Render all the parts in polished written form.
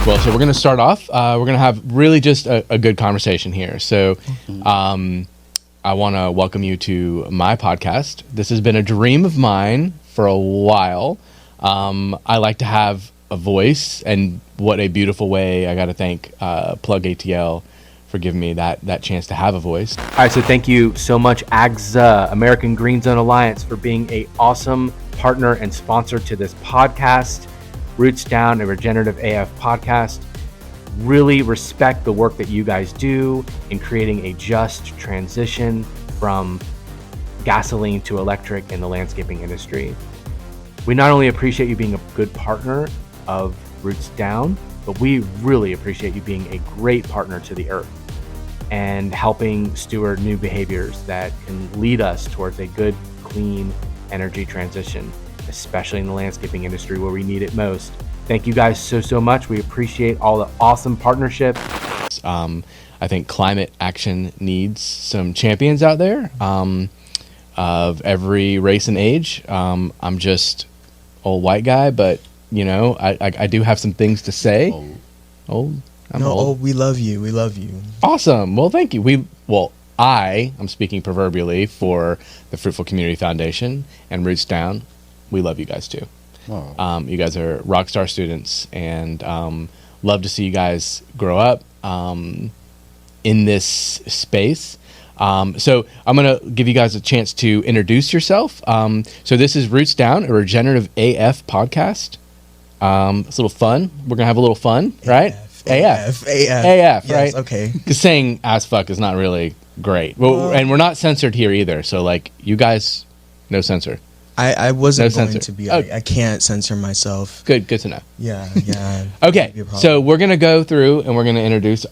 Well, so we're going to start off. We're going to have really just a good conversation here. So I want to welcome you to my podcast. This has been a dream of mine for a while. I like to have a voice, and what a beautiful way. I got to thank Plug ATL for giving me that chance to have a voice. All right, so thank you so much, AGZA, American Green Zone Alliance, for being an awesome partner and sponsor to this podcast. Roots Down, a regenerative AF podcast. Really respect the work that you guys do in creating a just transition from gasoline to electric in the landscaping industry. We not only appreciate you being a good partner of Roots Down, but we really appreciate you being a great partner to the earth and helping steward new behaviors that can lead us towards a good, clean energy transition, especially in the landscaping industry where we need it most. Thank you guys so much. We appreciate all the awesome partnership. I think climate action needs some champions out there of every race and age. I'm just old white guy, but you know, I do have some things to say. Old. I'm old. We love you. We love you. Awesome. Well, thank you. I'm speaking proverbially for the Fruitful Community Foundation and Roots Down. We love you guys too. Oh. You guys are rock star students, and love to see you guys grow up in this space. So I'm going to give you guys a chance to introduce yourself. So this is Roots Down, a regenerative AF podcast. It's a little fun. We're going to have a little fun, right? AF, yes, right? Okay. Because saying as fuck is not really great. Well, and we're not censored here either. So, like, you guys, no censor. I wasn't No going censor. to be. Oh. I can't censor myself. Good to know. Yeah. Okay, so we're going to go through and we're going to introduce,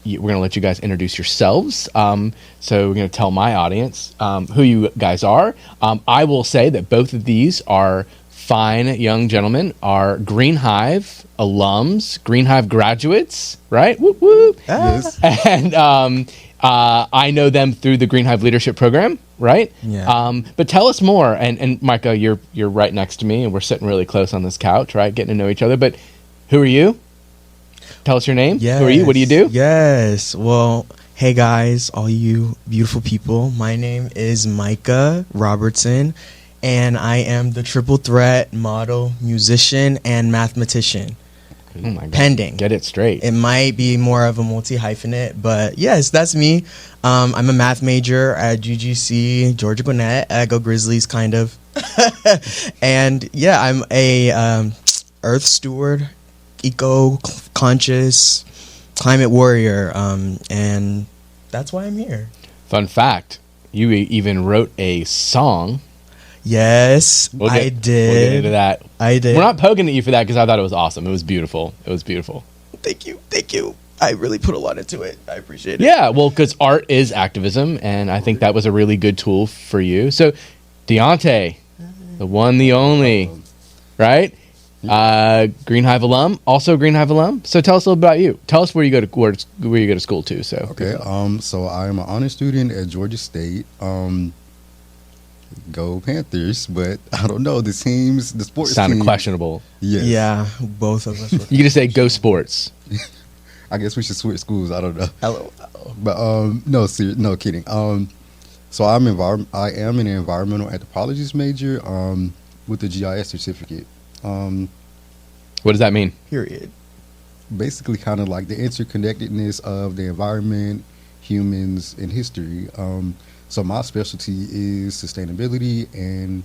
we're going to let you guys introduce yourselves. So we're going to tell my audience who you guys are. I will say that both of these are fine young gentlemen, are Green Hive alums, Green Hive graduates, right? Whoop, whoop. Yes. And I know them through the Green Hive Leadership Program, right? Yeah. But tell us more. And Micah, you're right next to me, and we're sitting really close on this couch, right? Getting to know each other. But who are you? Tell us your name. Yes. Who are you? What do you do? Yes. Well, hey guys, all you beautiful people. My name is Micah Robertson, and I am the triple threat model, musician, and mathematician. Oh my God. Pending. Get it straight. It might be more of a multi-hyphenate, but yes, that's me. I'm a math major at GGC, Georgia Gwinnett. I go Grizzlies, kind of. And yeah, I'm a earth steward, eco-conscious, climate warrior, and that's why I'm here. Fun fact, you even wrote a song. Yes, We'll I did. get into that. I did. We're not poking at you for that because I thought it was awesome. It was beautiful. Thank you. I really put a lot into it. I appreciate it. Yeah, well, because art is activism, and I think that was a really good tool for you. So, Deionte, the one, the only, right? Green Hive alum, also Green Hive alum. So tell us a little about you. Tell us where you go to school to. So Okay. So I'm an honor student at Georgia State. Go Panthers, but I don't know. The sports sounded team. questionable. Yes. Yeah, both of us were. You can just say go sports. I guess we should switch schools. I don't know. LOL. But no kidding. So I am an environmental anthropologist major with a GIS certificate. What does that mean? Period. Basically kind of like the interconnectedness of the environment, humans, and history. So my specialty is sustainability, and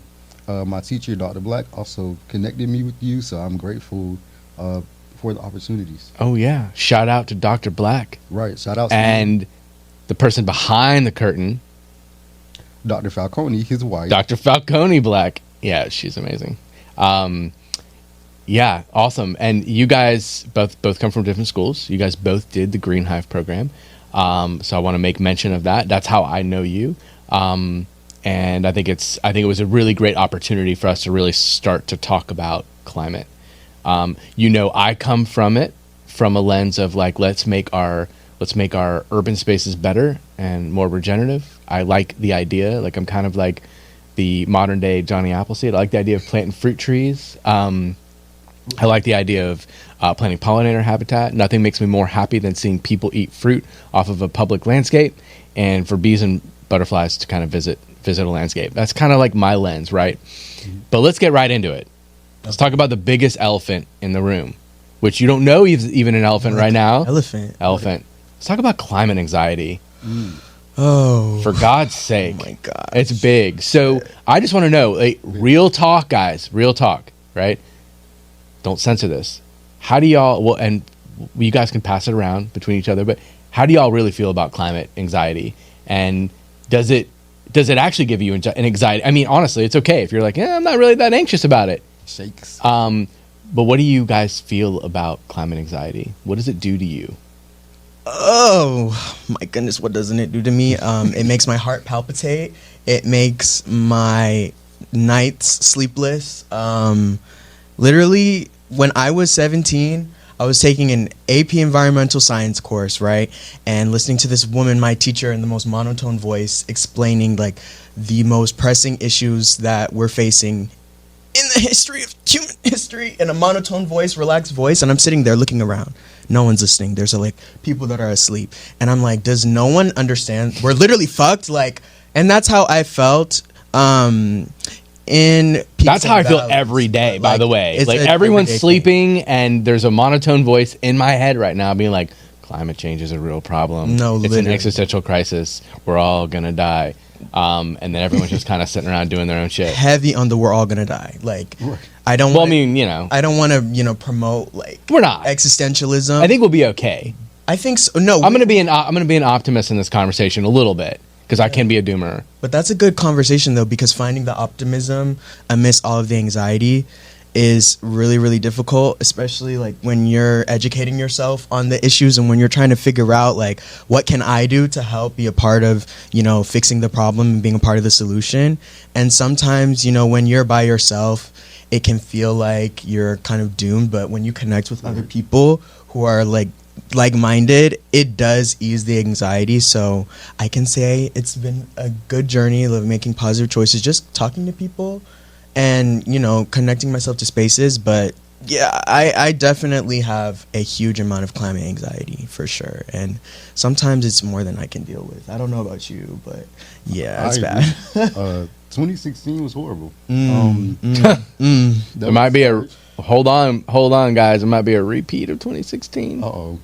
my teacher, Dr. Black, also connected me with you, so I'm grateful for the opportunities. Oh yeah, shout out to Dr. Black. Right, shout out to And the person behind the curtain, Dr. Falcone, his wife. Dr. Falcone Black. Yeah, she's amazing. Yeah, awesome. And you guys both come from different schools. You guys both did the Green Hive program. So I want to make mention of that. That's how I know you. And I think it was a really great opportunity for us to really start to talk about climate. I come from a lens of like, let's make our urban spaces better and more regenerative. I like the idea. Like, I'm kind of like the modern day Johnny Appleseed. I like the idea of planting fruit trees. I like the idea of planting pollinator habitat. Nothing makes me more happy than seeing people eat fruit off of a public landscape, and for bees and butterflies to kind of visit a landscape. That's kind of like my lens, right? But let's get right into it. Let's talk about the biggest elephant in the room, which you don't know is even an elephant right now. Elephant. Let's talk about climate anxiety. Oh, For God's sake. my God. It's big. So I just want to know, like, real talk, guys, real talk, right? Don't censor this. How do y'all, well, and you guys can pass it around between each other, but how do y'all really feel about climate anxiety? And does it actually give you an anxiety? I mean, honestly, it's okay if you're like, I'm not really that anxious about it. Shakes. But what do you guys feel about climate anxiety? What does it do to you? Oh my goodness, what doesn't it do to me? It makes my heart palpitate. It makes my nights sleepless. Literally, when I was 17, I was taking an AP environmental science course, right? And listening to this woman, my teacher, in the most monotone voice, explaining like the most pressing issues that we're facing in the history of human history, in a monotone voice, relaxed voice. And I'm sitting there looking around. No one's listening. There's like people that are asleep. And I'm like, does no one understand? We're literally fucked. Like, and that's how I felt. That's how I feel every day, by the way. Like, everyone's sleeping and there's a monotone voice in my head right now being like, climate change is a real problem. No, it's literally. an existential crisis. We're all gonna die. And then everyone's just kind of sitting around doing their own shit. Heavy on the we're all gonna die. Like, Right. I don't. Well, wanna, I mean, you know, I don't want to, promote like we're not. existentialism. I think we'll be okay. I think so. No, I'm gonna be an optimist in this conversation a little bit because I can be a doomer. but that's a good conversation though, because finding the optimism amidst all of the anxiety is really, really difficult, especially like when you're educating yourself on the issues and when you're trying to figure out like, what can I do to help be a part of, fixing the problem and being a part of the solution. And sometimes, when you're by yourself, it can feel like you're kind of doomed. But when you connect with other people who are like-minded, it does ease the anxiety. So I can say it's been a good journey of making positive choices, just talking to people and connecting myself to spaces. But yeah, I definitely have a huge amount of climate anxiety for sure, and sometimes it's more than I can deal with. I don't know about you, but yeah, it's bad. 2016 was horrible. There might be a hold on, guys. It might be a repeat of 2016. Uh-oh.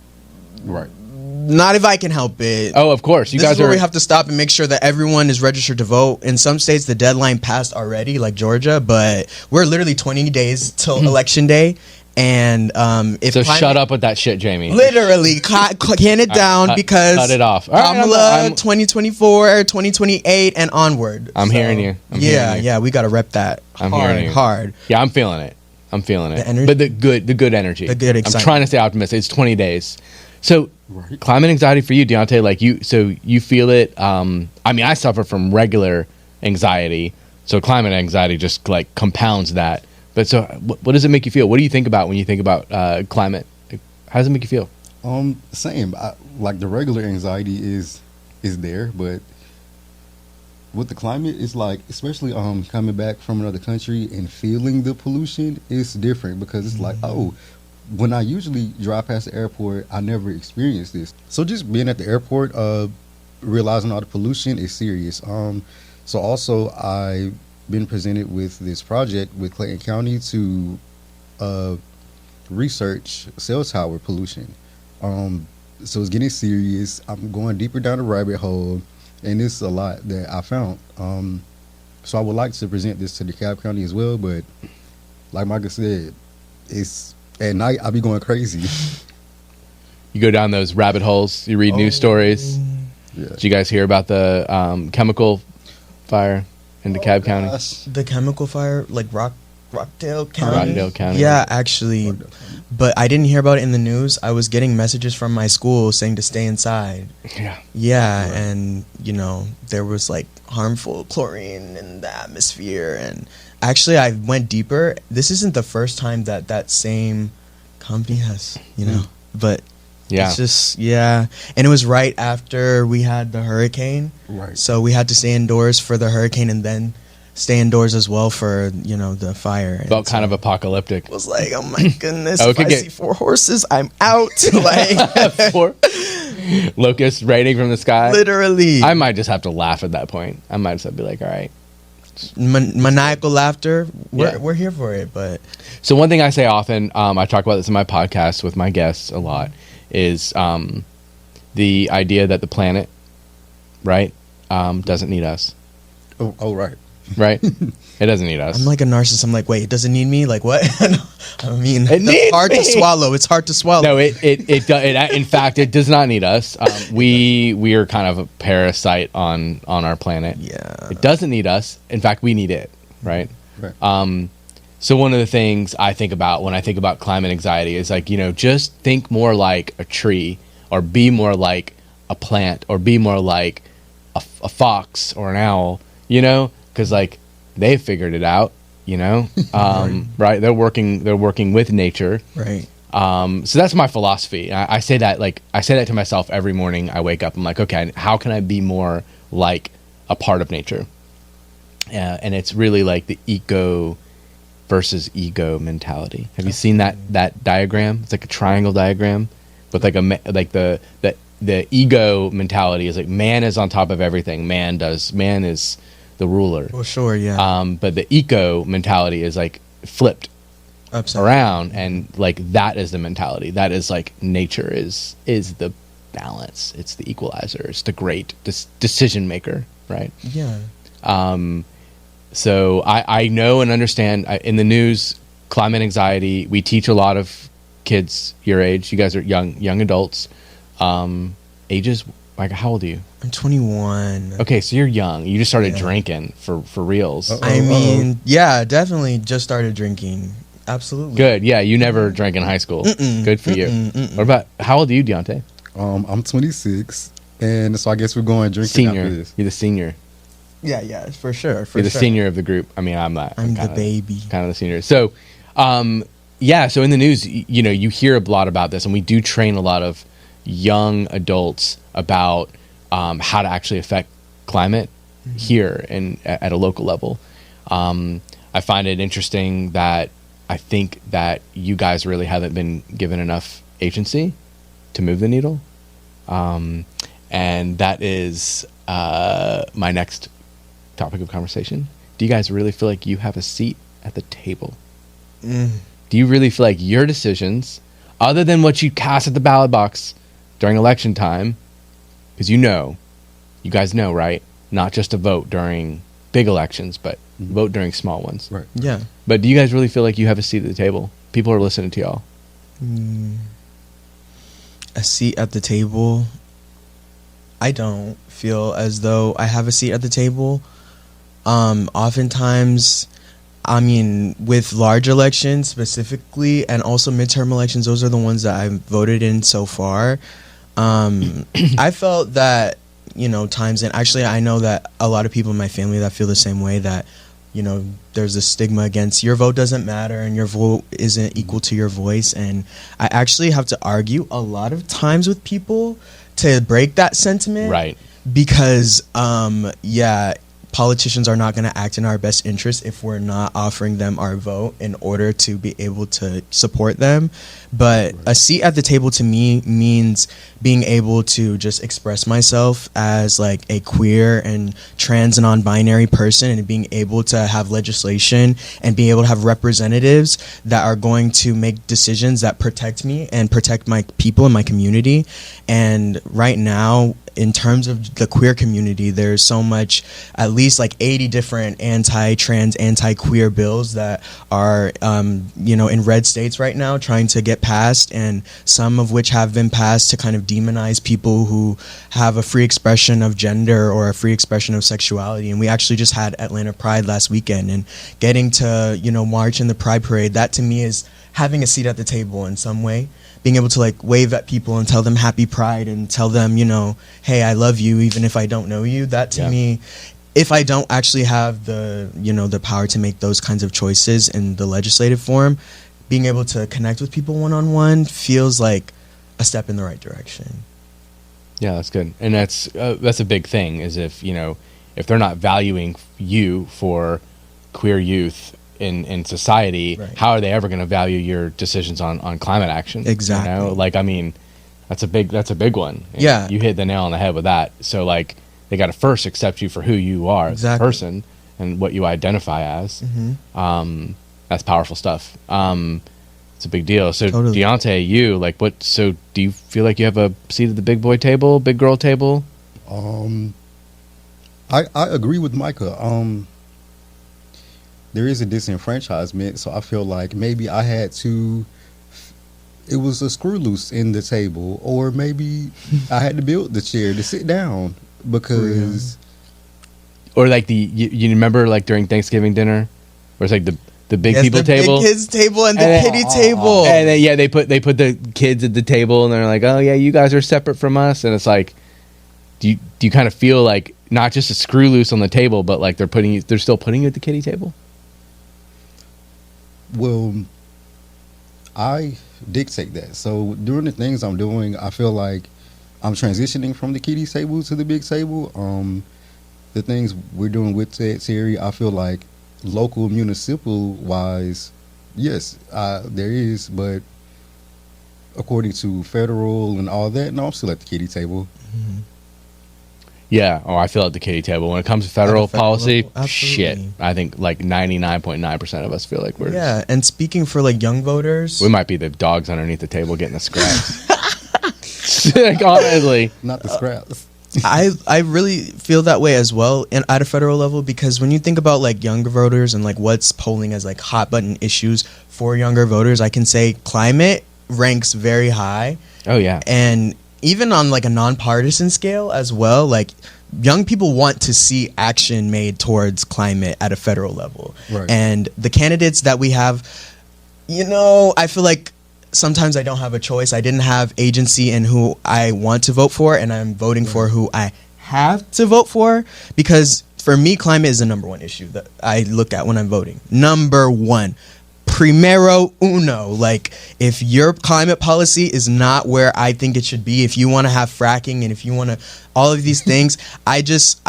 Right. Not if I can help it. Oh, of course. This is where we have to stop and make sure that everyone is registered to vote. In some states, the deadline passed already, like Georgia, but we're literally 20 days till election day. And shut up with that shit, Jamie. Literally, can it down because cut it off. All right, Kamala 2024, 2028, and onward. I'm hearing you. Yeah, we got to rep that. Hearing you. Hard. Yeah, I'm feeling it. The energy? But the good energy. The good excitement. I'm trying to stay optimistic. It's 20 days. So, Right. Climate anxiety for you, Deionte, like you feel it. I mean, I suffer from regular anxiety, so climate anxiety just like compounds that. But so, what does it make you feel? What do you think about when you think about climate? How does it make you feel? Same. Like the regular anxiety is there, but with the climate, it's like, especially coming back from another country and feeling the pollution, it's different because it's like, oh, when I usually drive past the airport, I never experience this. So just being at the airport, realizing all the pollution is serious. So also I've been presented with this project with Clayton County to research cell tower pollution. So it's getting serious. I'm going deeper down the rabbit hole, and it's a lot that I found. So I would like to present this to DeKalb County as well, but like Micah said, it's at night I be going crazy. You go down those rabbit holes. You read news stories. Yeah. Did you guys hear about the chemical fire in DeKalb County? The chemical fire, like Rockdale County. Rockdale County. Yeah, actually, but I didn't hear about it in the news. I was getting messages from my school saying to stay inside. Yeah. Yeah, and there was like harmful chlorine in the atmosphere. And actually, I went deeper. This isn't the first time that same company has, but Yeah. it's just, and it was right after we had the hurricane. Right. So we had to stay indoors for the hurricane and then stay indoors as well for, you know, the fire. Felt kind of apocalyptic. Was like, oh my goodness, Oh, if I see 4 horses, I'm out. Like, For locusts raining from the sky. literally. I might just have to laugh at that point. I might just have to be like, all right. Maniacal laughter. Yeah. We're here for it, but So one thing I say often, I talk about this in my podcast with my guests a lot, is the idea that the planet, right, doesn't need us. Oh, right. Right? It doesn't need us. I'm like a narcissist. I'm like, wait, it doesn't need me? Like, what? I mean, It needs it's hard me. to swallow. It's hard to swallow. No, in fact, it does not need us. We are kind of a parasite on our planet. Yeah. It doesn't need us. In fact, we need it, right? Right. So one of the things I think about when I think about climate anxiety is like, you know, just think more like a tree, or be more like a plant, or be more like a fox or an owl, you know, because like they've figured it out, you know, right? They're working with nature. Right. So that's my philosophy. I say that to myself every morning I wake up. I'm like, okay, how can I be more like a part of nature? And it's really like the eco versus ego mentality. Have you seen that diagram? It's like a triangle diagram, with like the ego mentality is like man is on top of everything. Man is the ruler. Well, sure, yeah. But the eco mentality is like flipped Upside around, and like that is the mentality. That is like nature is the balance. It's the equalizer. It's the great decision maker, right? Yeah. So I know and understand in the news, climate anxiety. We teach a lot of kids your age. You guys are young adults. Ages, like, how old are you? I'm 21. Okay, so you're young. You just started drinking for reals. I mean, yeah, definitely just started drinking. Absolutely. Good. Yeah, you never drank in high school. Good for you. What about, how old are you, Deionte? I'm 26, and so I guess we're going drinking Senior. after this. You're the senior. Yeah, for sure. You're the senior of the group. I mean, I'm not. I'm the kinda, baby. Kind of the senior. So, so in the news, you know, you hear a lot about this, and we do train a lot of young adults about how to actually affect climate here and at a local level. I find it interesting that I think that you guys really haven't been given enough agency to move the needle. And that is my next topic of conversation. Do you guys really feel like you have a seat at the table? Do you really feel like your decisions, other than what you cast at the ballot box during election time, because you guys know, right? Not just to vote during big elections, but vote during small ones. Right. Yeah. But do you guys really feel like you have a seat at the table? People are listening to y'all. A seat at the table. I don't feel as though I have a seat at the table. Oftentimes, I mean, with large elections specifically, and also midterm elections, those are the ones that I've voted in so far. I felt that, you know, times, and actually I know that a lot of people in my family that feel the same way, that, you know, there's a stigma against your vote doesn't matter and your vote isn't equal to your voice. And I actually have to argue a lot of times with people to break that sentiment. Right. Because, politicians are not going to act in our best interest if we're not offering them our vote in order to be able to support them. But a seat at the table to me means being able to just express myself as like a queer and trans and non-binary person, and being able to have legislation and being able to have representatives that are going to make decisions that protect me and protect my people and my community. And right now, in terms of the queer community, there's so much, at least like 80 different anti-trans, anti-queer bills that are, in red states right now trying to get passed, and some of which have been passed to kind of demonize people who have a free expression of gender or a free expression of sexuality. And we actually just had Atlanta Pride last weekend, and getting to, march in the Pride Parade, that to me is having a seat at the table in some way. Being able to like wave at people and tell them happy Pride and tell them, hey, I love you even if I don't know you. That to me, if I don't actually have the power to make those kinds of choices in the legislative form, being able to connect with people one-on-one feels like a step in the right direction. Yeah, that's good. And that's a big thing, is if they're not valuing you for queer youth in society, Right. how are they ever going to value your decisions on climate action? Exactly. You know? Like, I mean, that's a big one. And Yeah. you hit the nail on the head with that. So like, they got to first accept you for who you are as a Exactly. person and what you identify as. That's powerful stuff. It's a big deal. So Totally. Deionte, you like what? So do you feel like you have a seat at the big boy table, big girl table? I agree with Micah. There is a disenfranchisement, so I feel like maybe I had to. It was a screw loose in the table, or maybe I had to build the chair to sit down because. Or like you remember like during Thanksgiving dinner, where it's like the big Yes, people the table, big kids table and the And then- kitty table. and then they put the kids at the table, and they're like, oh yeah, you guys are separate from us, and it's like, do you kind of feel like not just a screw loose on the table, but like they're still putting you at the kitty table? Well, I dictate that. So during the things I'm doing, I feel like I'm transitioning from the kiddie table to the big table. The things we're doing with Ted Terry, I feel like local municipal wise, yes, there is, but according to federal and all that, no, I'm still at the kiddie table. Yeah. Oh, I feel at the kitty table when it comes to federal federal policy. level, Shit, absolutely. I think like 99.9% of us feel like we're. Yeah, and speaking for like young voters, We might be the dogs underneath the table getting the scraps. Like, honestly. Not the scraps. I really feel that way as well and at a federal level, because when you think about like younger voters and like what's polling as like hot button issues for younger voters, I can say climate ranks very high. Oh yeah. And even on like a nonpartisan scale as well, like young people want to see action made towards climate at a federal level. Right. And the candidates that we have, you know, I feel like sometimes I don't have a choice. I didn't have agency in who I want to vote for, and I'm voting for who I have to vote for, because for me, climate is the number one issue that I look at when I'm voting. Number one. Primero uno. Like, if your climate policy is not where I think it should be, if you want to have fracking and if you want to all of these things, I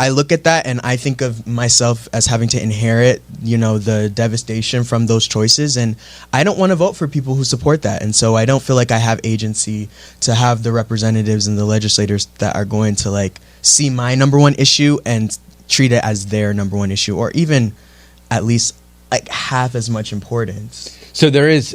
look at that and I think of myself as having to inherit, you know, the devastation from those choices, and I don't want to vote for people who support that. And so I don't feel like I have agency to have the representatives and the legislators that are going to like see my number one issue and treat it as their number one issue, or even at least like half as much importance. So there is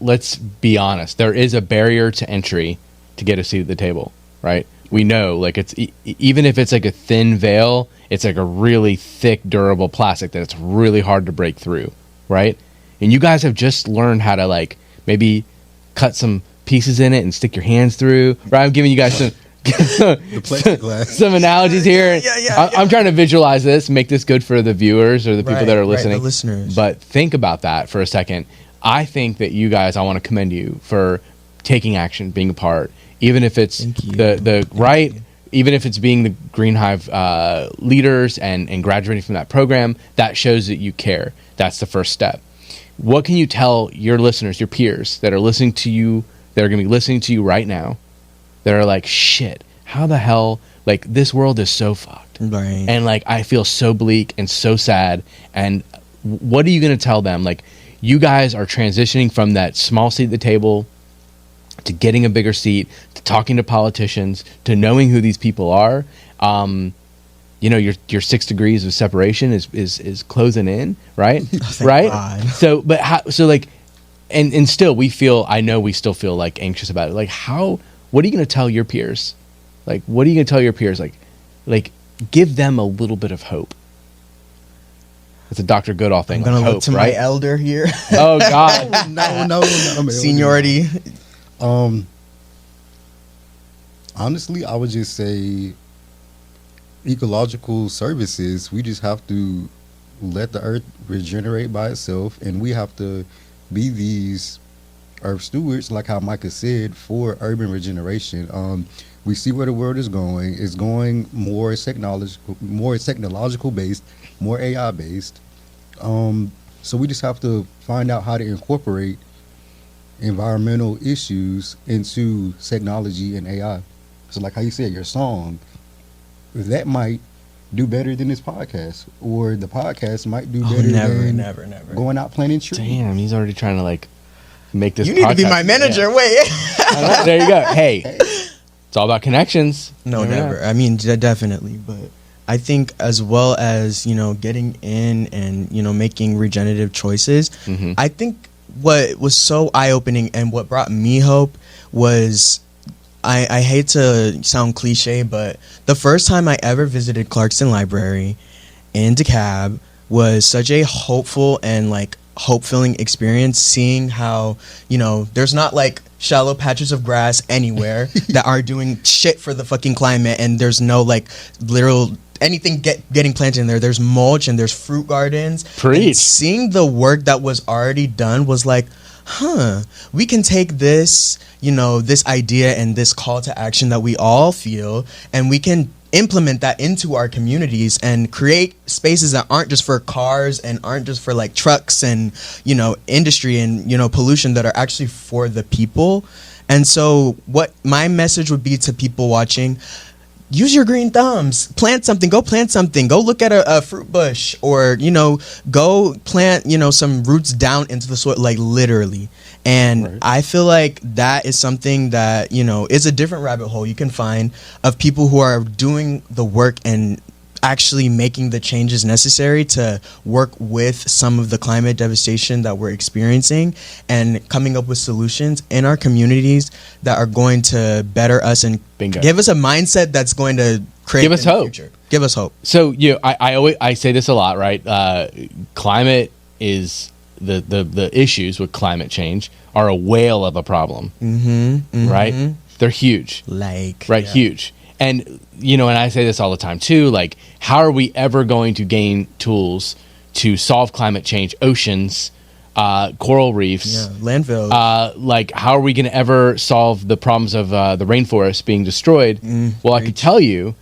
let's be honest, there is a barrier to entry to get a seat at the table, right? We know, like, it's even if it's like a thin veil, it's like a really thick, durable plastic that it's really hard to break through, right? And you guys have just learned how to like maybe cut some pieces in it and stick your hands through, right? I'm giving you guys some The plexiglass. some analogies here. I'm trying to visualize this, make this good for the viewers or the people that are listening. the listeners. But think about that for a second. I think that you guys, I want to commend you for taking action, being a part, even if it's Thank you. the right, even if it's being the Green Hive leaders and graduating from that program. That shows that you care. That's the first step. What can you tell your listeners, your peers that are listening to you, that are going to be listening to you right now, that are like, shit, how the hell, like, this world is so fucked. Right. And like, I feel so bleak and so sad. And what are you going to tell them? Like, you guys are transitioning from that small seat at the table to getting a bigger seat, to talking to politicians, to knowing who these people are. You know, your 6 degrees of separation is closing in, right? Thank Right. God. So, but how, so like, and still we still feel like anxious about it. Like, what are you going to tell your peers? Like, what are you going to tell your peers? Like give them a little bit of hope. It's a Dr. Goodall thing. I'm gonna like look hope, to right? my elder here. Oh God. no, Seniority. Honestly, I would just say ecological services. We just have to let the earth regenerate by itself, and we have to be these earth stewards, like how Micah said, for urban regeneration. We see where the world is going. It's going more technological based, more AI based. So we just have to find out how to incorporate environmental issues into technology and AI. So like how you said, your song, that might do better than this podcast, or the podcast might do better never going out planting trees. Damn, he's already trying to like make this. You need to be my manager. Yeah. Wait. There you go. Hey, it's all about connections. No, Yeah. never. I mean, definitely, but I think as well as, getting in and, making regenerative choices, Mhm. I think what was so eye-opening and what brought me hope was, I hate to sound cliche, but the first time I ever visited Clarkston Library in DeKalb was such a hopeful and like hope-filling experience, seeing how, there's not like shallow patches of grass anywhere that are doing shit for the fucking climate, and there's no like literal anything getting planted in there. There's mulch and there's fruit gardens. Preach. And seeing the work that was already done was like, we can take this, this idea and this call to action that we all feel, and we can implement that into our communities and create spaces that aren't just for cars and aren't just for like trucks and, industry and, pollution, that are actually for the people. And so what my message would be to people watching: use your green thumbs, plant something, go look at a fruit bush, or, go plant, some roots down into the soil, like literally. And Right. I feel like that is something that, is a different rabbit hole you can find of people who are doing the work and actually making the changes necessary to work with some of the climate devastation that we're experiencing, and coming up with solutions in our communities that are going to better us and Bingo. give us a mindset that's going to create Give us in the hope. future. Give us hope. So I say this a lot, right? Climate is the issues with climate change are a whale of a problem, right? They're huge, Like, right? yeah. Huge. And, and I say this all the time too, like, how are we ever going to gain tools to solve climate change? Oceans, coral reefs, Yeah, landfill. like, how are we going to ever solve the problems of the rainforest being destroyed? Well, I could tell you,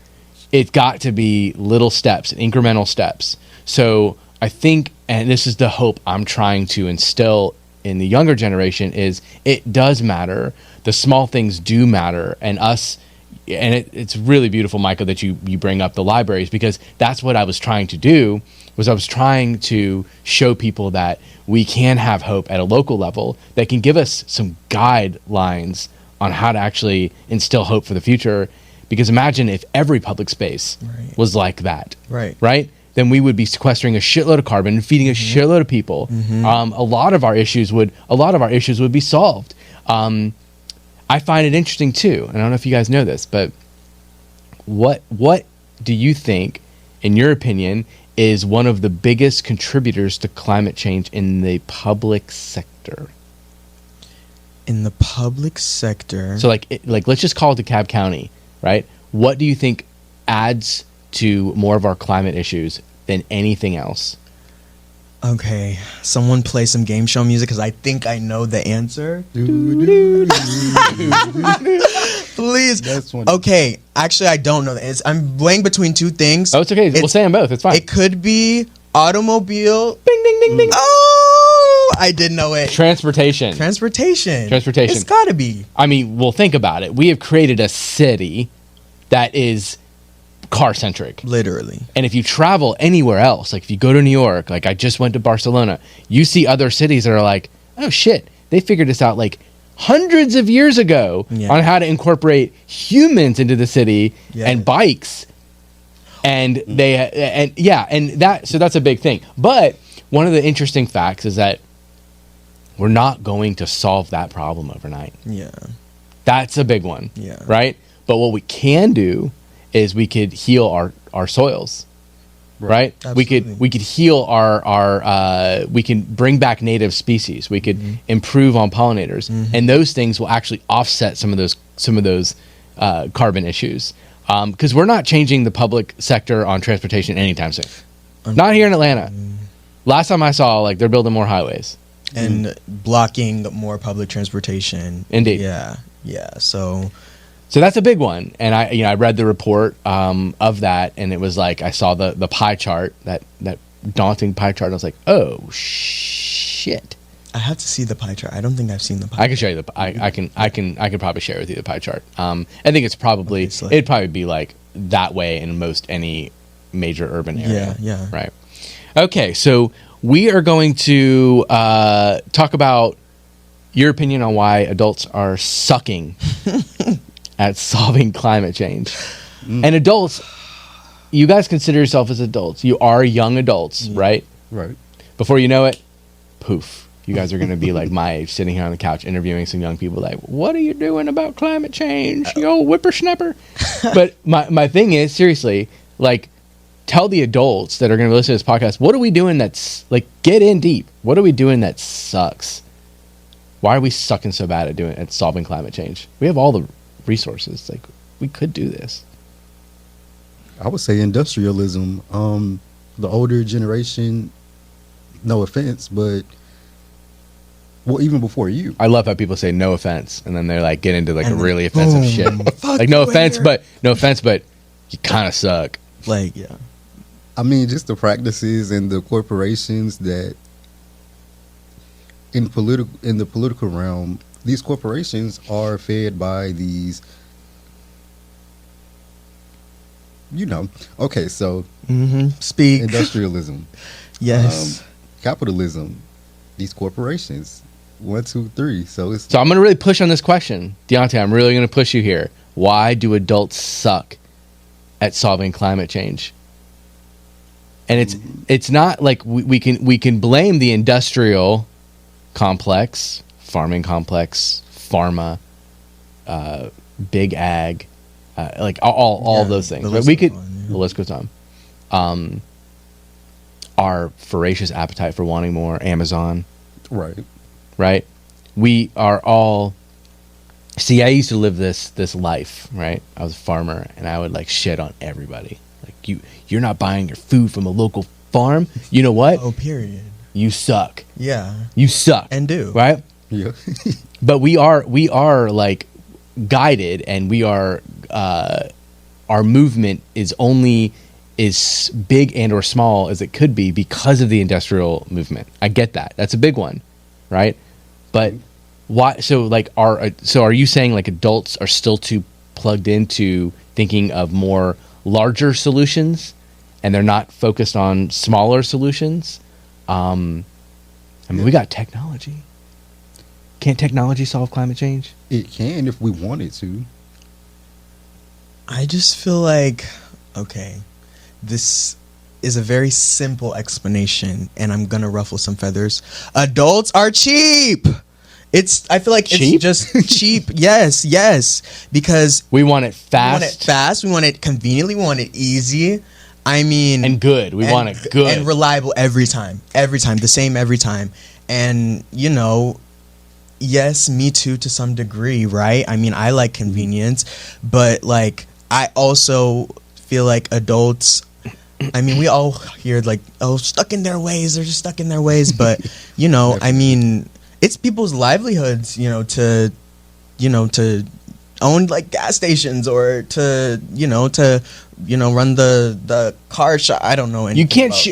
it's got to be little steps, incremental steps. So I think, and this is the hope I'm trying to instill in the younger generation, is it does matter. The small things do matter. And it's really beautiful, Micah, that you bring up the libraries, because that's what I was trying to do. I was trying to show people that we can have hope at a local level that can give us some guidelines on how to actually instill hope for the future. Because imagine if every public space Right. was like that, Right. right? Then we would be sequestering a shitload of carbon and feeding a shitload of people. A lot of our issues would be solved. I find it interesting too, and I don't know if you guys know this, but what do you think, in your opinion, is one of the biggest contributors to climate change in the public sector? In the public sector. So like let's just call it DeKalb County, right? What do you think adds to more of our climate issues than anything else? Okay, someone play some game show music, because I think I know the answer. Please. That's one. Okay, actually, I don't know. I'm weighing between two things. Oh, it's okay. We'll say them both. It's fine. It could be automobile. Ding, ding, ding, ding. Oh, I did know it. Transportation. Transportation. Transportation. It's got to be. I mean, well, think about it. We have created a city that is car-centric. Literally. And if you travel anywhere else, like if you go to New York, like I just went to Barcelona, you see other cities that are like, oh shit, they figured this out like hundreds of years ago Yeah. on how to incorporate humans into the city and bikes. And so that's a big thing. But one of the interesting facts is that we're not going to solve that problem overnight. Yeah. That's a big one. Yeah. Right? But what we can do is we could heal our soils. Right? Absolutely. We could heal our we can bring back native species. We could improve on pollinators. And those things will actually offset some of those carbon issues. Because we're not changing the public sector on transportation anytime soon. Not here in Atlanta. Last time I saw, like, they're building more highways. And blocking more public transportation. Indeed. Yeah. Yeah. So that's a big one. And I read the report of that, and it was like I saw the pie chart, that daunting pie chart, and I was like, oh shit. I have to see the pie chart. I don't think I've seen the pie. I can show you I can probably share with you the pie chart. I think it's probably Okay, so it'd probably be like that way in most any major urban area. Yeah. Right. Okay, so we are going to talk about your opinion on why adults are sucking at solving climate change. And adults, you guys consider yourself as adults. You are young adults, right? Right. Before you know it, poof. You guys are going to be like my age, sitting here on the couch interviewing some young people like, what are you doing about climate change, you old whippersnapper? But my thing is, seriously, like, tell the adults that are going to listen to this podcast, what are we doing that's, like, get in deep. What are we doing that sucks? Why are we sucking so bad at solving climate change? We have all the resources. Like, we could do this. I would say industrialism. The older generation, no offense, but well, even before you. I love how people say no offense, and then they're like get into like a really offensive shit. Fuck Like no you offense, here. but you kind of suck. Like, yeah. I mean, just the practices and the corporations that in the political realm, these corporations are fed by these. Okay, so Speak. industrialism, Yes. capitalism, these corporations, 1, 2, 3. So it's So I'm gonna really push on this question, Deionte. I'm really gonna push you here. Why do adults suck at solving climate change? And it's not like we can blame the industrial complex, farming complex, pharma, big ag, like all of those things. the Right? list We goes could on, yeah. the list goes on. Our voracious appetite for wanting more, Amazon, right? We are all. See, I used to live this life, right? I was a farmer, and I would like shit on everybody. Like you're not buying your food from a local farm. You know what? Oh, period. You suck. Yeah. You suck. And do. Right? yeah. But we are like guided, and we are our movement is only as big and or small as it could be because of the industrial movement. I get that. That's a big one, right? But why? So like, are you saying like adults are still too plugged into thinking of more larger solutions, and they're not focused on smaller solutions? I mean, we got technology. Can't technology solve climate change? It can if we wanted to. I just feel like, okay, this is a very simple explanation, and I'm gonna ruffle some feathers. Adults are cheap. I feel like Cheap? it's just cheap. Yes, because We want it we want it fast, fast, we want it conveniently, we want it easy. I mean, and good. We want it good. and reliable every time, the same every time. And yes, me too to some degree, right? I mean, I like convenience, but like I also feel like adults, I mean, we all hear like, oh, stuck in their ways, they're just stuck in their ways, but I mean, it's people's livelihoods, to own like gas stations or to run the car shop. I don't know anything.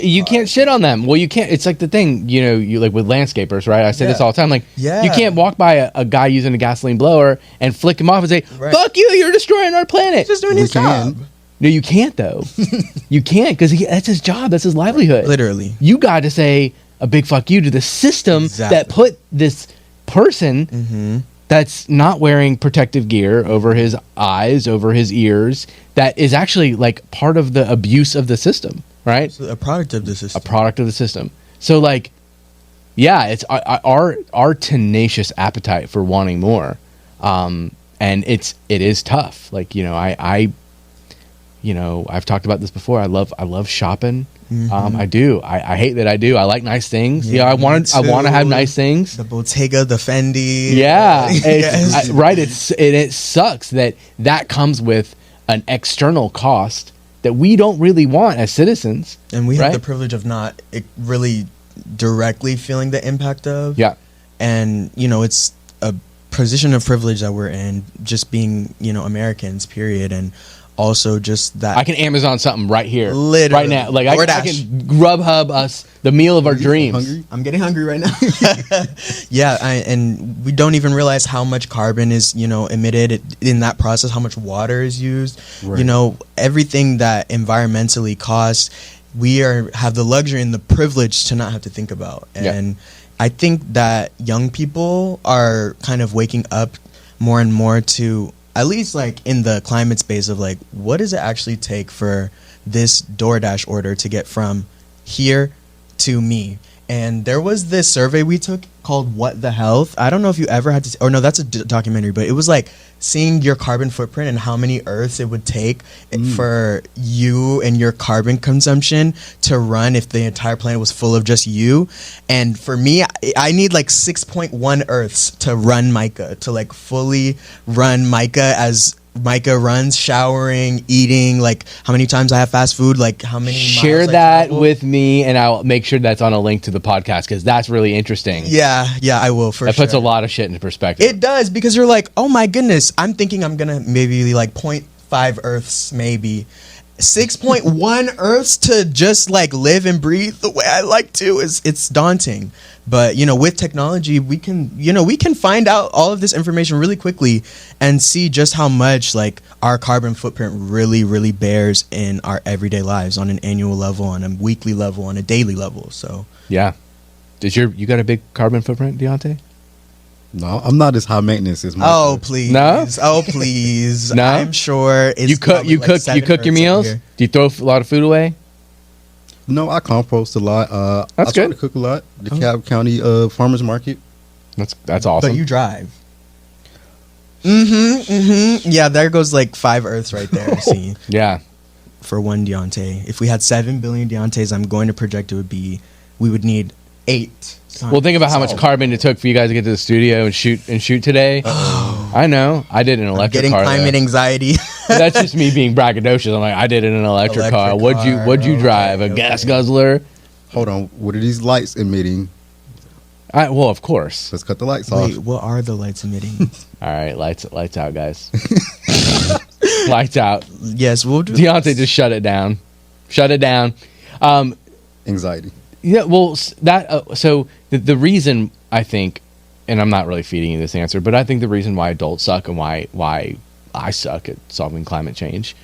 You can't shit on them. Well, you can't. It's like the thing, you like with landscapers, right? I say this all the time. Like, Yeah. you can't walk by a guy using a gasoline blower and flick him off and say, Right. "Fuck you! You're destroying our planet." He's just doing We his job. can. No, you can't though. You can't because that's his job. That's his livelihood. Literally. You got to say a big fuck you to the system Exactly. that put this person that's not wearing protective gear over his eyes, over his ears, that is actually like part of the abuse of the system, right? So a product of the system. A product of the system. So like, yeah, it's our tenacious appetite for wanting more, and it is tough. Like I've talked about this before. I love shopping. I do. I hate that I do. I like nice things. Yeah, I want me to have too. nice things. The Bottega, the Fendi. Yeah, Yes. right. It sucks that comes with an external cost that we don't really want as citizens. And we have right? the privilege of not really directly feeling the impact of. Yeah. And, it's a position of privilege that we're in, just being, Americans, period. And also just that I can Amazon something right here, Literally. right now. Like I can Grubhub us the meal of our dreams. Hungry? I'm getting hungry right now. Yeah, and we don't even realize how much carbon is, emitted in that process, how much water is used. Right. Everything that environmentally costs, we have the luxury and the privilege to not have to think about. And I think that young people are kind of waking up more and more to, at least like in the climate space of like, what does it actually take for this DoorDash order to get from here to me? And there was this survey we took called What the Health. I don't know if you ever had to, or no, that's a documentary, but it was like seeing your carbon footprint and how many Earths it would take for you and your carbon consumption to run if the entire planet was full of just you. And for me, I need like 6.1 Earths to run Micah, to like fully run Micah as Micah runs, showering, eating, like how many times I have fast food, like how many Share miles I that travel. with me, and I'll make sure that's on a link to the podcast because that's really interesting. Yeah, I will for That sure. puts a lot of shit into perspective. It does, because you're like, oh my goodness, I'm thinking I'm gonna maybe like 0.5 Earths, maybe 6.1 Earths to just like live and breathe the way I like to. It's daunting. But with technology, we can find out all of this information really quickly and see just how much like our carbon footprint really, really bears in our everyday lives on an annual level, on a weekly level, on a daily level. So Yeah. You got a big carbon footprint, Deionte? No, I'm not as high maintenance as Micah. oh please, No? oh please, No? I'm sure it's You cook probably like you 7 cook your Earths over meals? here. Do you throw a lot of food away? No, I compost a lot. That's I try good. to cook a lot. The DeKalb County Farmers Market. That's awesome. But you drive. Yeah, there goes like 5 Earths right there. See, yeah. for one Deionte. If we had 7 billion Deiontes, I'm going to project we would need 8. Well, think about how much carbon it took for you guys to get to the studio and shoot today. I know. I did an electric Getting car. climate though. anxiety. That's just me being braggadocious. I'm like, I did it in an electric car. What'd you drive? A gas guzzler? Hold on. What are these lights emitting? Well, of course. Let's cut the lights off. Wait, what are the lights emitting? All right, lights out, guys. Lights out. Yes, we'll do. Deionte, just shut it down. Shut it down. Anxiety. Yeah, well, so the reason I think, and I'm not really feeding you this answer, but I think the reason why adults suck and why I suck at solving climate change,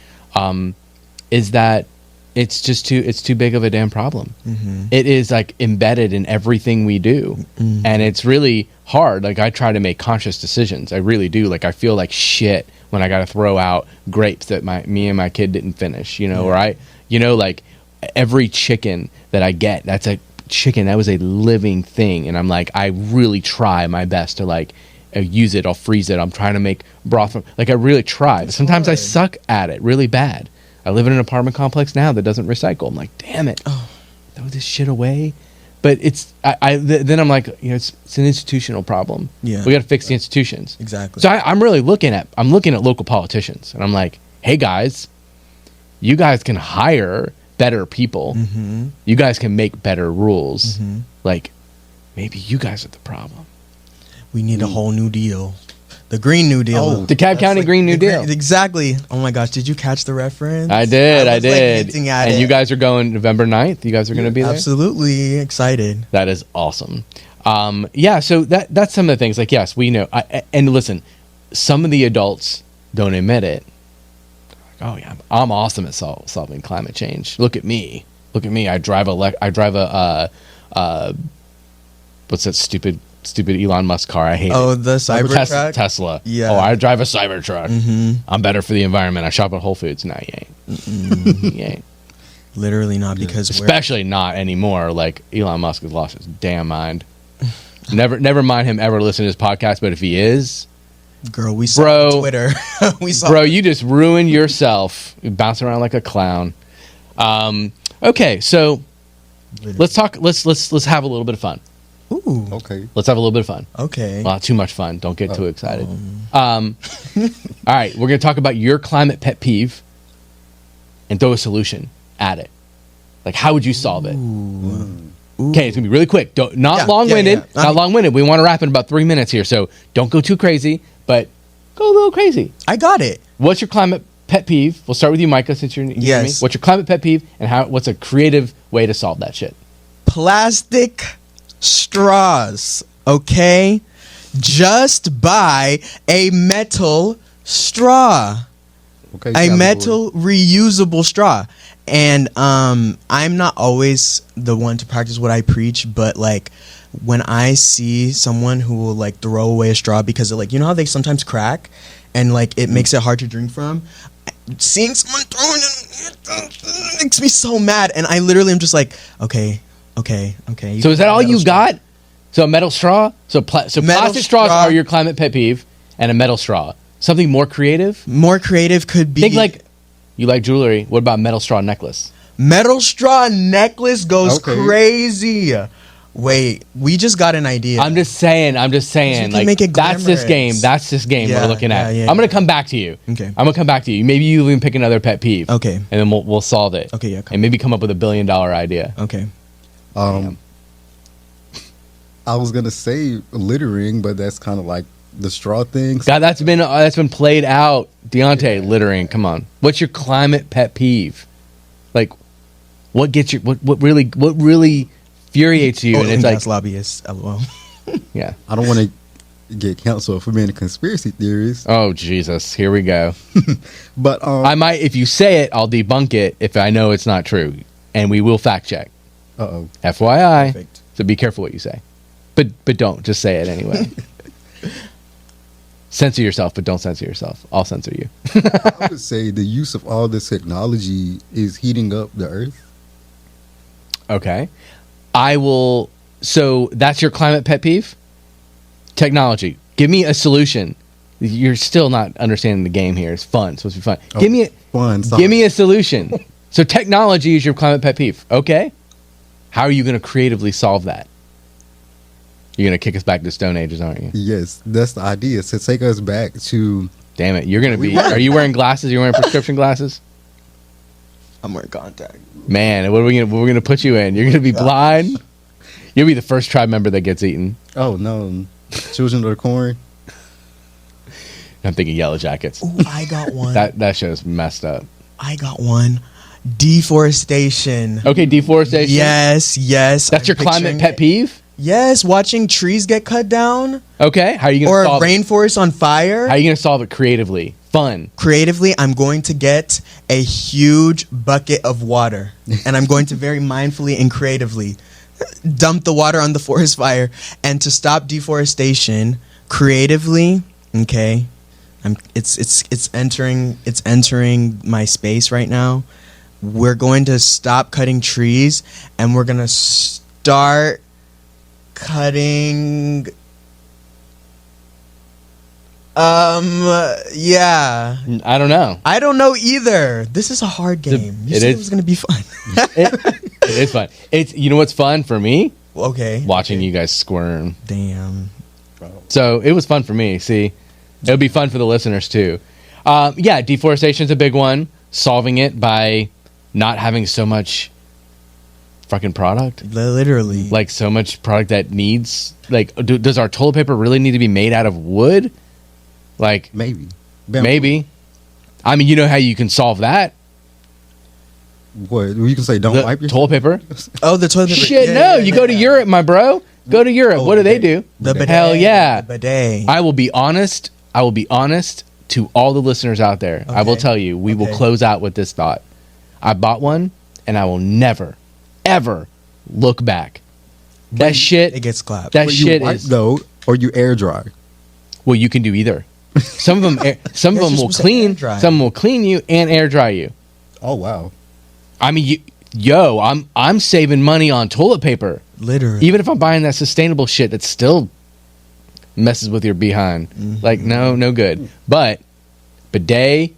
is that it's too big of a damn problem. Mm-hmm. It is like embedded in everything we do, and it's really hard. Like I try to make conscious decisions. I really do. Like I feel like shit when I got to throw out grapes that me and my kid didn't finish. Or like every chicken that I get, that's a chicken that was a living thing, and I'm like, I really try my best to like use it. I'll freeze it. I'm trying to make broth from, like I really try. Sometimes I suck at it really bad. I live in an apartment complex now that doesn't recycle. I'm like, damn it, throw this shit away. But then I'm like, it's an institutional problem. Yeah, we got to fix the institutions. Exactly. So I'm looking at local politicians, and I'm like, hey guys, you guys can hire better people. Mm-hmm. You guys can make better rules. Mm-hmm. Like, maybe you guys are the problem. We need a whole new deal. The Green New Deal. DeKalb County like Green New Deal. Exactly. Oh my gosh, did you catch the reference? I did. Like, hinting at and it. You guys are going November 9th? You guys are going to be there? Absolutely excited. That is awesome. So that's some of the things. Like, yes, we know. And listen, some of the adults don't admit it. Like, oh yeah, I'm awesome at solving climate change. Look at me. I drive a what's that stupid Elon Musk car? I hate it. Oh, the Cybertruck? Tesla. Yeah. Oh, I drive a Cybertruck. Mm-hmm. I'm better for the environment. I shop at Whole Foods. No, you ain't. You ain't. Literally not, because especially not anymore. Like Elon Musk has lost his damn mind. Never mind him ever listening to his podcast, but if he is, girl, we saw on Twitter. You just ruined yourself. You bounce around like a clown. Okay, so let's talk. Let's have a little bit of fun. Ooh. Okay. Let's have a little bit of fun. Okay. Well, not too much fun. Don't get too excited. All right, we're going to talk about your climate pet peeve and throw a solution at it. Like, how would you solve it? Okay, it's going to be really quick. Not long-winded. Yeah. Not long-winded. We want to wrap in about 3 minutes here, so don't go too crazy, but go a little crazy. I got it. What's your climate pet peeve? We'll start with you, Micah, since you're near me. Yes. What's your climate pet peeve, and what's a creative way to solve that shit? Plastic straws, okay? Just buy a metal straw. Okay, A Cali metal reusable straw. And I'm not always the one to practice what I preach, but like when I see someone who will like throw away a straw because of, like, you know how they sometimes crack and like it makes it hard to drink from, seeing someone throwing it makes me so mad. And I literally am just like, okay. So is that all you got? So a metal straw? So plastic straws are your climate pet peeve, and a metal straw. Something more creative? More creative could be... Think like, you like jewelry. What about metal straw necklace? Metal straw necklace goes Okay. crazy. Wait, we just got an idea. I'm just saying. We can Like, make it that's this game. glamorous. That's this game Yeah, we're looking at. yeah, I'm going to come back to you. Okay. I'm going to come back to you. Maybe you even pick another pet peeve. Okay. And then we'll solve it. Okay, yeah. And maybe come up with $1 billion idea. Okay. I was gonna say littering, but that's kind of like the straw thing. God, that's been played out. Deionte, littering. Come on. What's your climate pet peeve? Like, what gets you? What really infuriates you? Oil And and it's like, gas lobbyists. LOL. yeah. I don't want to get canceled for being a conspiracy theorist, Oh Jesus, here we go. but I might, if you say it, I'll debunk it if I know it's not true, and we will fact check. uh-oh. FYI. Perfect. So be careful what you say, but don't just say it anyway. Censor yourself, but don't censor yourself. I'll censor you. I would say the use of all this technology is heating up the earth. Okay. I will. So that's your climate pet peeve? Technology. Give me a solution. You're still not understanding the game here. It's fun. It's supposed to be fun. Oh, Give me fun. a solution. So technology is your climate pet peeve. Okay. How are you going to creatively solve that? You're going to kick us back to Stone Ages, aren't you? Yes, that's the idea. To take us back to Damn it. You're going to be. Are you wearing glasses? You're wearing prescription glasses? I'm wearing contact. Man, what are we going to put you in? You're going to be blind? You'll be the first tribe member that gets eaten. oh no, Children of the Corn. I'm thinking Yellow Jackets. Ooh, I got one. That show's messed up. I got one. Deforestation. Okay, deforestation. Yes. That's your climate pet peeve? Yes, watching trees get cut down Okay. How are you going or to solve it? rainforest on fire. How are you going to solve it creatively? Fun. Creatively, I'm going to get a huge bucket of water and I'm going to very mindfully and creatively dump the water on the forest fire. And to stop deforestation creatively, okay, it's entering my space right now. We're going to stop cutting trees and we're going to start cutting yeah. I don't know. I don't know either. This is a hard game. You it said is. it was going to be fun. It is fun. You know what's fun for me? Okay. Watching you guys squirm. Damn. So it was fun for me. See, it'll be fun for the listeners too. Yeah, deforestation is a big one. Solving it by not having so much fucking product. Literally. Like so much product that needs, like, does our toilet paper really need to be made out of wood? Like, Maybe. maybe. I mean, you know how you can solve that? What you can say? Don't The wipe your toilet paper? Oh, the toilet paper. Shit, Yeah, no. yeah, You yeah, go to yeah. Europe, my bro. Go to Europe. Oh, What do they do? The bidet. Hell yeah. The bidet. I will be honest to all the listeners out there. I will Okay. tell you, we will Okay. close out with this thought. I bought one, and I will never, ever look back. That it shit, gets clapped. that Well, shit you wipe is... though, or you air dry. Well, you can do either. Some of them, Yes, will you're supposed to clean. air dry. Some will clean you and air dry you. Oh wow. I mean, I'm saving money on toilet paper, Literally. even if I'm buying that sustainable shit that still messes with your behind. Like, no good. But bidet,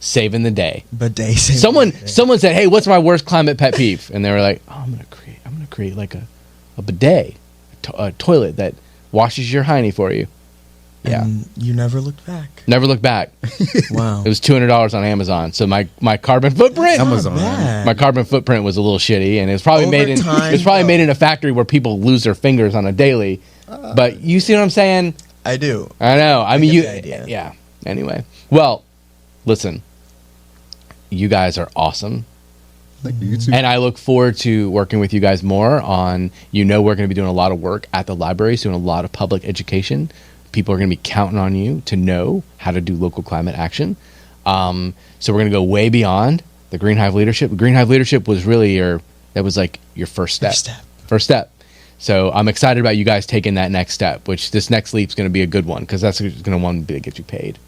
saving the day. Bidet. Someone said, "Hey, what's my worst climate pet peeve?" And they were like, "Oh, I'm gonna create like a bidet, a toilet that washes your hiney for you." Yeah. And you never looked back. Never look back. Wow. It was $200 on Amazon. So my carbon footprint, Amazon. Bad. my footprint was a little shitty, and it's probably made in Over it's time, probably though. made in a factory where people lose their fingers on a daily. But you see what I'm saying? I do. I know. I mean, get you. the idea. Yeah. Anyway, well, listen. you guys are awesome. Thank you. You too. And I look forward to working with you guys more on, we're going to be doing a lot of work at the libraries, doing a lot of public education. People are going to be counting on you to know how to do local climate action. So we're going to go way beyond the Green Hive Leadership. Green Hive Leadership was really your first step. First step. So I'm excited about you guys taking that next step, which this next leap is going to be a good one, because that's going to one that gets you paid.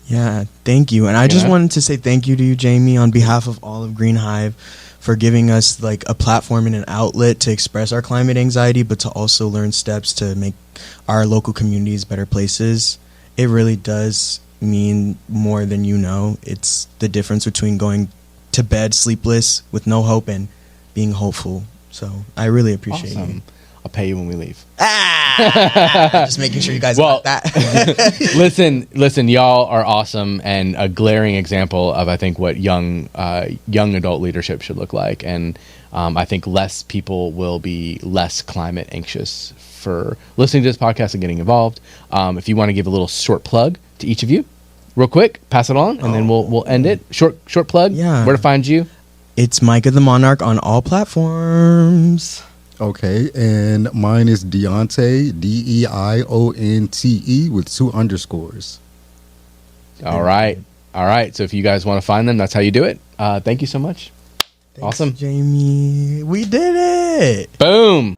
Yeah, thank you. And I just wanted to say thank you to you, Jamie, on behalf of all of Green Hive, for giving us like a platform and an outlet to express our climate anxiety, but to also learn steps to make our local communities better places. It really does mean more than you know. It's the difference between going to bed sleepless with no hope and being hopeful. So I really appreciate you. I'll pay you when we leave. Just making sure you guys got that. listen, y'all are awesome, and a glaring example of, I think, what young adult leadership should look like. And I think less people will be less climate anxious for listening to this podcast and getting involved. If you want to give a little short plug to each of you, real quick, pass it on, and then we'll end it. Short plug. Yeah. Where to find you? It's Micah the Monarch on all platforms. Okay, and mine is Deionte, Deionte with 2 underscores. All right. So if you guys want to find them, that's how you do it. Thank you so much. Thanks, awesome. Jamie. We did it. Boom.